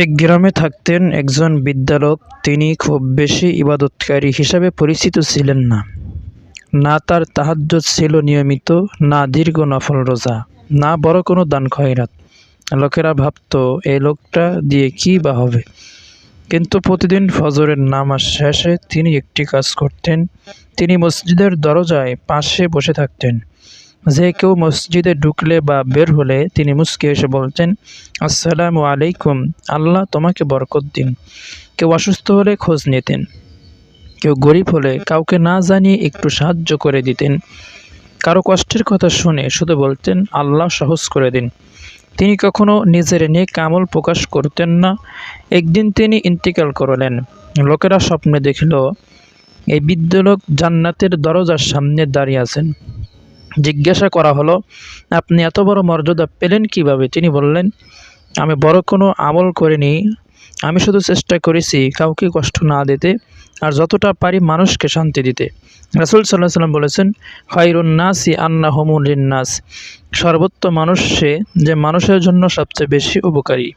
এক গ্রামে থাকতেন একজন বিদ্যালক। তিনি খুব বেশি ইবাদতকারী হিসাবে পরিচিত ছিলেন না। না তার তাহাজ্জুদ ছিল নিয়মিত, না দীর্ঘ নফল রোজা, না বড় কোনো দান খয়রাত। লোকেরা ভাবত, এই লোকটা দিয়ে কী বা হবে। কিন্তু প্রতিদিন ফজরের নামাজ শেষে তিনি একটি কাজ করতেন। তিনি মসজিদের দরজায় পাশে বসে থাকতেন। যে কেউ মসজিদে ঢুকলে বা বের হলে তিনি মুচকি এসে বলতেন, আসসালামু আলাইকুম, আল্লাহ তোমাকে বরকত দিন। কেউ অসুস্থ হলে খোঁজ নিতেন, কেউ গরিব হলে কাউকে না জানিয়ে একটু সাহায্য করে দিতেন। কারো কষ্টের কথা শুনে শুধু বলতেন, আল্লাহ সহজ করে দিন। তিনি কখনো নিজের নেক আমল প্রকাশ করতেন না। একদিন তিনি ইন্তিকাল করলেন। লোকেরা স্বপ্নে দেখল, এই বিদ্যালোক জান্নাতের দরজার সামনে দাঁড়িয়ে আছেন। জিজ্ঞাসা করা হলো, আপনি এত বড় মর্যাদা পেলেন কিভাবে? তিনি বললেন, আমি বড় কোনো আমল করিনি, আমি শুধু চেষ্টা করেছি কাউকে কষ্ট না দিতে, আর যতটা পারি মানুষকে শান্তি দিতে। রাসূল সাল্লাল্লাহু আলাইহি ওয়াসাল্লাম বলেছেন, খায়রুন নাসি আন্নাহুমুল লিন্নাস, সর্বোত্তম মানুষ সে যে মানুষের জন্য সবচেয়ে বেশি উপকারী।